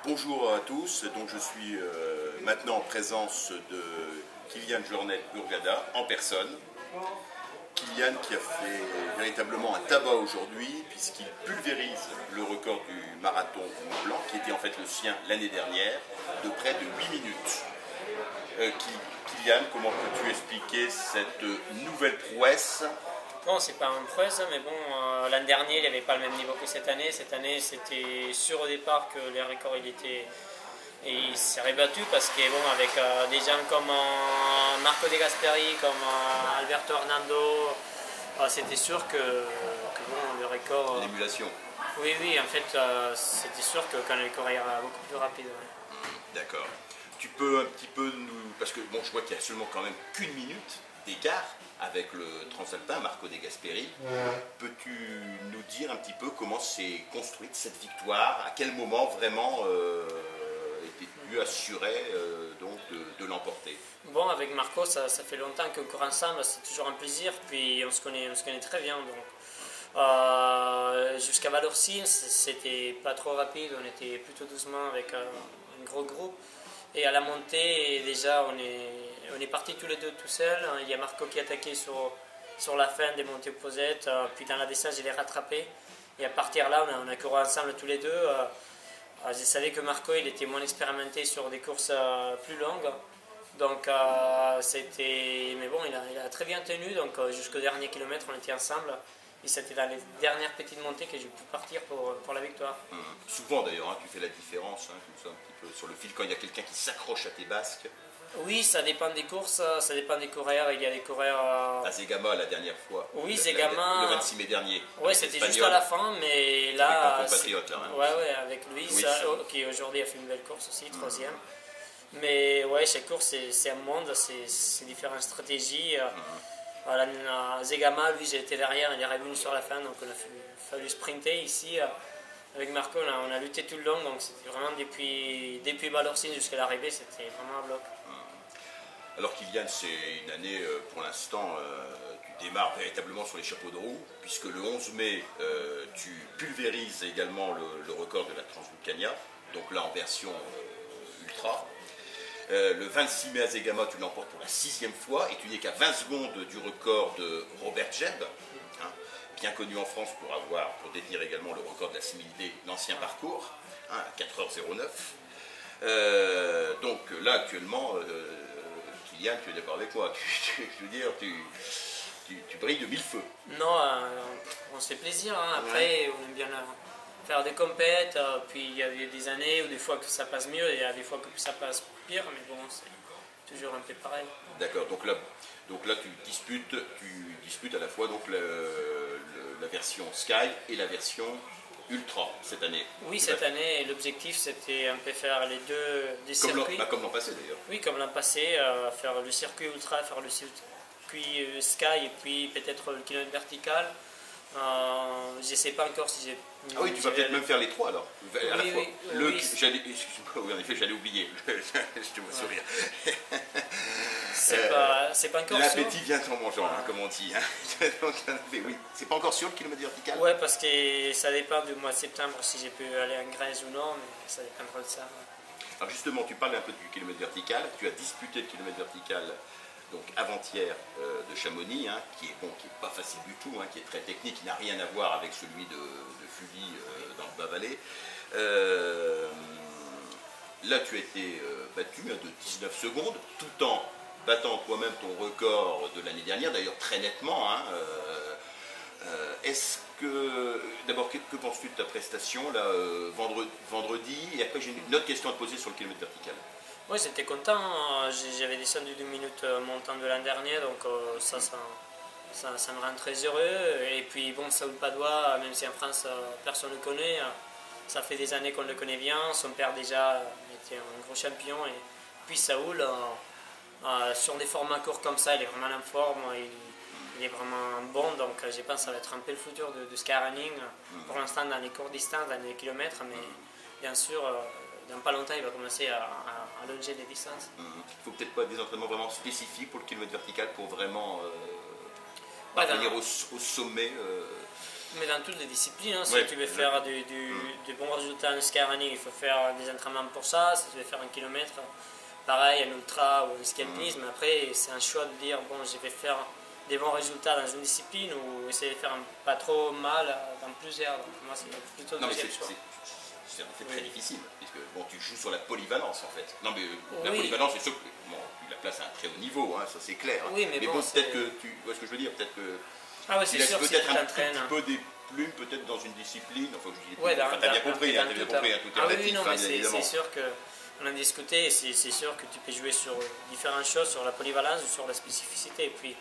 Bonjour à tous, donc je suis maintenant en présence de Kylian Jornet Hurghada en personne. Kylian qui a fait véritablement un tabac aujourd'hui puisqu'il pulvérise le record du marathon Mont Blanc qui était en fait le sien l'année dernière de près de 8 minutes. Kylian, comment peux-tu expliquer cette nouvelle prouesse? Bon, c'est pas une prouesse, mais bon, l'année dernière, il n'y avait pas le même niveau que cette année. Cette année, c'était sûr au départ que les records, il s'est rebattu parce que, bon, avec des gens comme Marco De Gasperi, comme Alberto Hernando, c'était sûr que bon, le record... L'émulation. Oui, en fait, c'était sûr que quand le record ira beaucoup plus rapide. Ouais. D'accord. Tu peux un petit peu nous... Parce que, bon, je vois qu'il y a seulement quand même qu'une minute d'écart avec le transalpin Marco De Gasperi. Peux-tu nous dire un petit peu comment s'est construite cette victoire? À quel moment vraiment étais-tu assuré donc de l'emporter? Bon, avec Marco, ça fait longtemps qu'on court ensemble, c'est toujours un plaisir, puis on se connaît très bien. Donc, jusqu'à Valorcine, c'était pas trop rapide, on était plutôt doucement avec un gros groupe. Et à la montée, déjà, on est partis tous les deux tout seuls. Il y a Marco qui a attaqué sur la fin des montées opposettes. Puis dans la descente, je l'ai rattrapé. Et à partir de là, on a couru ensemble tous les deux. Je savais que Marco, il était moins expérimenté sur des courses plus longues. Donc, mais bon, il a très bien tenu. Donc, jusqu'au dernier kilomètre, on était ensemble. Et c'était dans les dernières petites montées que j'ai pu partir pour la victoire. Souvent d'ailleurs, hein, tu fais la différence comme ça, un petit peu sur le fil quand il y a quelqu'un qui s'accroche à tes basques. Oui, ça dépend des courses, ça dépend des coureurs. Il y a des coureurs... À Zegama la dernière fois. Oui, Zegama... Le 26 mai dernier. Oui, c'était juste à la fin, mais là... Avec ton compatriote là. Hein. Ouais, avec Louis, qui aujourd'hui a fait une belle course aussi, troisième. Mais ouais, chaque course, c'est un monde, c'est différentes stratégies. À Zegama, lui, j'étais derrière, il est revenu sur la fin, donc il a fallu sprinter ici. Avec Marco, on a lutté tout le long, donc c'était vraiment depuis Valorcine jusqu'à l'arrivée, c'était vraiment un bloc. Alors Kylian, c'est une année, pour l'instant, tu démarres véritablement sur les chapeaux de roue, puisque le 11 mai, tu pulvérises également le record de la Transvulcania, donc là en version ultra. Le 26 mai à Zegama, tu l'emportes pour la 6e fois, et tu n'es qu'à 20 secondes du record de Robert Jeb, hein, bien connu en France pour détenir également le record de la similité, l'ancien parcours, hein, à 4h09. Donc là, actuellement, Kylian, tu es d'accord avec moi, je veux dire, tu brilles de mille feux. Non, on se fait plaisir, hein. Après, on aime bien faire des compètes, puis il y a des années où des fois que ça passe mieux, et il y a des fois que ça passe pire, mais bon, c'est toujours un peu pareil. D'accord, donc là tu disputes à la fois donc la version Sky et la version Ultra cette année. Oui, cette année, l'objectif c'était un peu faire les deux circuits. Comme l'an passé d'ailleurs. Oui, comme l'an passé, faire le circuit Ultra, faire le circuit Sky et puis peut-être le kilomètre vertical. Je ne sais pas encore si j'ai... Ah oui, tu vas peut-être même faire les trois alors. À la fois. Oui. Excuse-moi, oui, en effet, j'allais oublier. Je te vois sourire. C'est pas encore sûr. L'appétit vient en mangeant, hein, comme on dit. Hein. Donc, oui, c'est pas encore sûr le kilomètre vertical. Oui, parce que ça dépend du mois de septembre si j'ai pu aller en Grèce ou non, mais ça dépendra de ça. Alors justement, tu parles un peu du kilomètre vertical. Tu as disputé le kilomètre vertical donc avant-hier de Chamonix, hein, qui est pas facile du tout, hein, qui est très technique, qui n'a rien à voir avec celui de Fully dans le Bas-Valais. Là, tu as été battu de 19 secondes, tout en battant toi-même ton record de l'année dernière, d'ailleurs très nettement. Hein, est-ce que, d'abord, que penses-tu de ta prestation là, vendredi? Et après, j'ai une autre question à te poser sur le kilomètre vertical. Oui, j'étais content. J'avais descendu d'une minute montant de l'an dernier, donc ça me rend très heureux. Et puis, bon, Saoul Padois, même si en France personne ne le connaît, ça fait des années qu'on le connaît bien. Son père déjà était un gros champion. Et puis Saoul, sur des formats courts comme ça, il est vraiment en forme. Il est vraiment bon, donc je pense que ça va être un peu le futur de skyrunning. Pour l'instant, dans les courtes distances, dans les kilomètres, mais bien sûr, dans pas longtemps, il va commencer à longer les distances. Il ne faut peut-être pas des entraînements vraiment spécifiques pour le kilomètre vertical pour vraiment Ouais, parvenir au sommet. Mais dans toutes les disciplines, hein, si Ouais. tu veux faire du bons résultats en ski running, il faut faire des entraînements pour ça. Si tu veux faire un kilomètre, pareil, un ultra ou un ski alpinisme. Après, c'est un choix de dire, bon, je vais faire des bons résultats dans une discipline ou essayer de faire pas trop mal dans plusieurs. Donc, moi, c'est plutôt le Non, mais deuxième choix. c'est en fait très difficile, puisque bon, tu joues sur la polyvalence en fait. Non, mais la Oui. polyvalence, c'est sûr que bon, tu la places à un très haut niveau, hein, ça c'est clair. Oui, mais bon, peut-être que tu vois ce que je veux dire, peut-être que Ah oui, tu c'est laisses sûr, si tu peut-être un t'entraînes. petit peu des plumes, peut-être dans une discipline. Enfin, je dis, Ouais, enfin, t'as bien compris, dans hein, t'as bien tout, compris, hein, tout est Ah oui, relatif, non, hein, mais bien c'est évidemment. sûr que on en discutait, c'est sûr que tu peux jouer sur différentes choses, sur la polyvalence ou sur la spécificité. Et puis,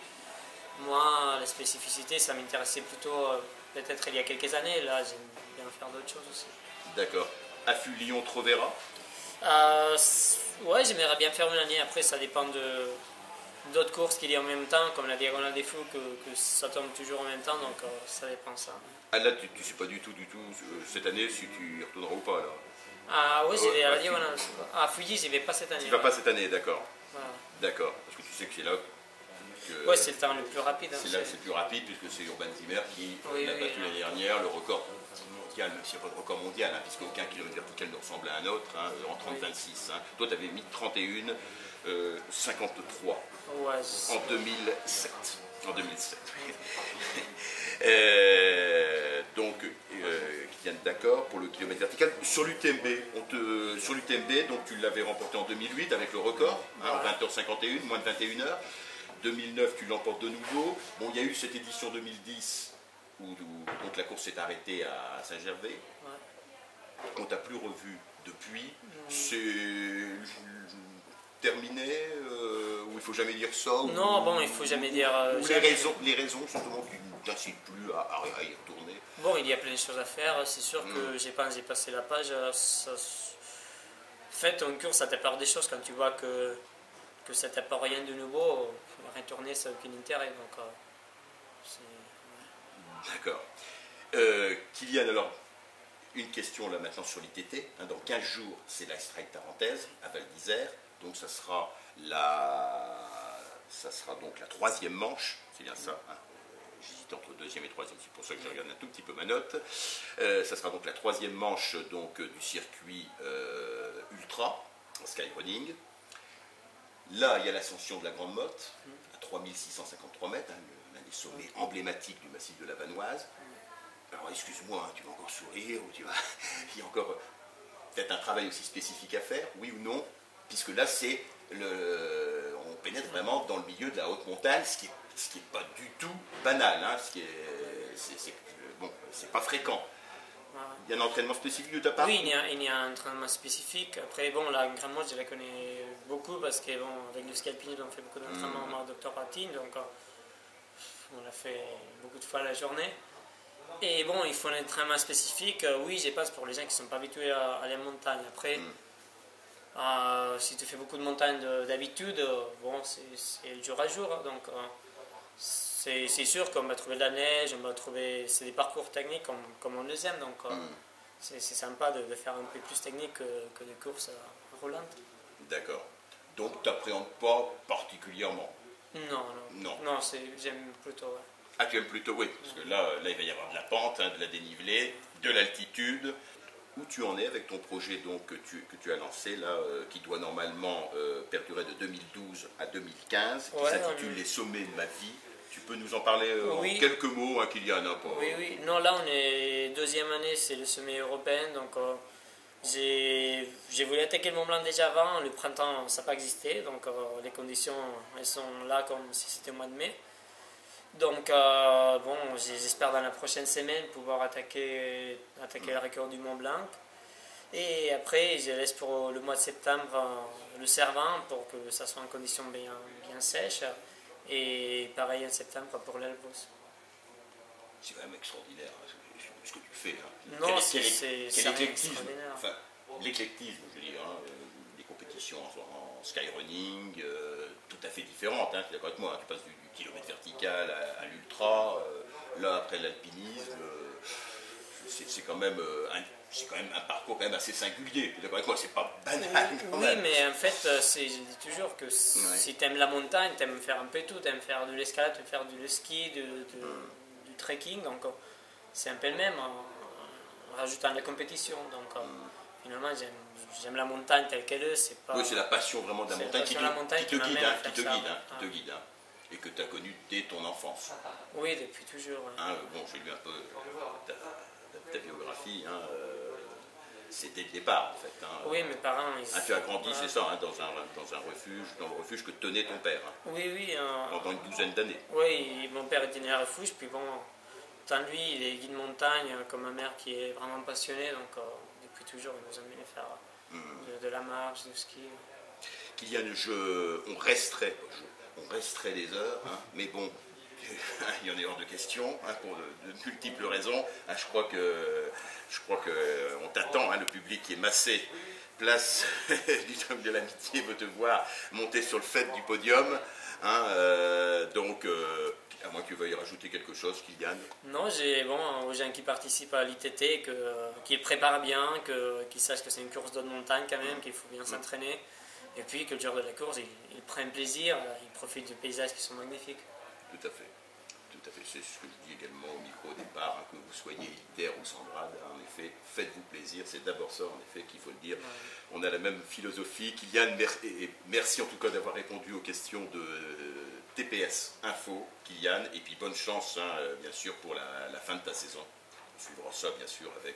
moi, la spécificité, ça m'intéressait plutôt peut-être il y a quelques années. Là, j'aime bien faire d'autres choses aussi. D'accord. Affût Lyon-Trovera. Ouais, j'aimerais bien faire une année. Après, ça dépend d'autres courses qu'il y a en même temps, comme la Diagonale des Fous, que ça tombe toujours en même temps, donc ça dépend de ça. Ah là, tu sais pas du tout, cette année si tu y retourneras ou pas là. Ah oui, j'y vais à la à Diagonale. À Fouilly, j'y vais pas cette année. Tu vas pas cette année, d'accord. Voilà. D'accord. Parce que tu sais que c'est là que. Ouais, c'est le temps le plus rapide. Hein, C'est là que c'est plus rapide puisque c'est Urban Zimmer qui Oui, l'a oui, battu oui. l'année dernière, le record mondial, même s'il n'y a pas de record mondial, hein, puisqu'aucun kilomètre vertical ne ressemble à un autre, hein, en 30-26. Hein. Toi, tu avais mis 31, 53 Ouais, en 2007. En 2007. Donc, Kylian, d'accord pour le kilomètre vertical. Sur l'UTMB, donc tu l'avais remporté en 2008 avec le record, hein, en 20h51, moins de 21 heures. 2009, tu l'emportes de nouveau. Bon, il y a eu cette édition 2010 où donc la course s'est arrêtée à Saint-Gervais. Ouais. On t'a plus revu depuis. C'est terminé ou il faut jamais dire ça Non, bon, il faut jamais dire. ou Jamais. les raisons justement qui ne t'incitent plus à y retourner. Bon, il y a plein de choses à faire. C'est sûr que j'ai passé la page. En fait, en course, ça t'apporte des choses quand tu vois que ça t'apporte rien de nouveau. Retourner, ça n'a aucun intérêt. Donc, D'accord. Kylian, alors, une question là maintenant sur l'ITT. Hein, dans 15 jours, c'est la Strike Tarentaise à Val d'Isère. Donc ça sera donc la troisième manche. C'est bien ça. Hein. J'hésite entre deuxième et troisième, c'est pour ça que je regarde un tout petit peu ma note. Ça sera donc la troisième manche donc, du circuit ultra, skyrunning. Là, il y a l'ascension de la Grande Motte, à 3653 mètres, hein, l'un des sommets emblématiques du massif de la Vanoise. Alors, excuse-moi, hein, tu vas encore sourire, ou il y a encore peut-être un travail aussi spécifique à faire, oui ou non, puisque là, on pénètre vraiment dans le milieu de la haute montagne, ce qui est pas du tout banal, hein, c'est pas fréquent. Il y a un entraînement spécifique de ta part? oui, il y a un entraînement spécifique. Après, bon, la Grande Motte, je la connais beaucoup parce que, bon, avec le ski alpinisme, on fait beaucoup d'entraînement en docteur Patine, donc on l'a fait beaucoup de fois la journée. Et bon, il faut un entraînement spécifique. Oui, je pense pour les gens qui ne sont pas habitués à aller en montagne. Après, si tu fais beaucoup de montagne d'habitude, bon, c'est jour à jour. Donc, c'est sûr qu'on va trouver de la neige, c'est des parcours techniques comme on les aime. Donc, c'est sympa de faire un peu plus technique que des courses roulantes. D'accord. Donc, tu n'appréhendes pas particulièrement? Non, j'aime plutôt. Ouais. Ah, tu aimes plutôt, oui, parce que là, il va y avoir de la pente, hein, de la dénivelée, de l'altitude. Où tu en es avec ton projet donc, que tu as lancé, là, qui doit normalement perdurer de 2012 à 2015, qui s'intitule Les sommets de ma vie. Tu peux nous en parler en quelques mots, hein, Kylian, hein, Oui. Non, là, on est deuxième année, c'est le sommet européen, donc j'ai voulu attaquer le Mont Blanc déjà avant. Le printemps, ça n'a pas existé, donc les conditions, elles sont là comme si c'était au mois de mai. Donc, bon, j'espère dans la prochaine semaine pouvoir attaquer le record du Mont Blanc. Et après, je laisse pour le mois de septembre le Cervin pour que ça soit en conditions bien sèches. Et pareil en septembre pour l'Elbrus. C'est quand même extraordinaire ce que tu fais. Hein. Non, quel c'est éclectisme. extraordinaire. Enfin, l'éclectisme, je veux dire, hein, des compétitions en skyrunning, tout à fait différentes. Hein, tu es d'accord avec moi, hein, tu passes du kilomètre vertical à l'ultra, là après l'alpinisme, c'est quand même un parcours quand même assez singulier. Tu es d'accord avec moi, c'est pas banal. Oui, mais en fait, je dis toujours que si tu aimes la montagne, tu aimes faire un peu tout, tu aimes faire de l'escalade, tu aimes faire du ski, du trekking, donc c'est un peu le même en rajoutant la compétition. Donc finalement, j'aime la montagne telle qu'elle est. C'est pas, oui, c'est la passion vraiment de la montagne qui te guide, hein. Et que tu as connu dès ton enfance. Oui, depuis toujours. Ouais. Hein, bon, j'ai lu un peu ta biographie, hein, c'était le départ en fait. Hein. Oui, mes parents. Tu as grandi, c'est ça, hein, dans un refuge, dans le refuge que tenait ton père. Hein, oui. pendant une douzaine d'années. Oui, mon père était né à refuge, puis bon, tant lui, il est guide montagne, comme ma mère qui est vraiment passionnée, donc depuis toujours, il nous a amené faire de la marche, du ski. Kylian, on resterait des heures, hein, mais bon, il y en est hors de question, hein, pour de multiples raisons. Hein, je crois que on t'attend, hein, le public est massé. Place du Temple de l'Amitié veut te voir monter sur le fait du podium. Hein, donc, à moins que tu veuilles rajouter quelque chose, Kylian. Non, aux gens qui participent à l'ITT, qui préparent bien, qui sachent que c'est une course de montagne quand même, qu'il faut bien s'entraîner. Et puis que le jour de la course, ils prennent plaisir, ils profitent des paysages qui sont magnifiques. Tout à fait. Tout à fait. C'est ce que je dis également au micro au départ, hein, que vous soyez élitaire ou sans grade, hein, en effet, faites-vous plaisir, c'est d'abord ça en effet qu'il faut le dire. Ouais. On a la même philosophie. Kylian, merci en tout cas d'avoir répondu aux questions de TPS Info, Kylian, et puis bonne chance, hein, bien sûr, pour la fin de ta saison. On suivra ça bien sûr avec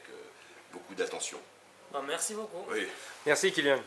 beaucoup d'attention. Bon, merci beaucoup. Oui. Merci Kylian.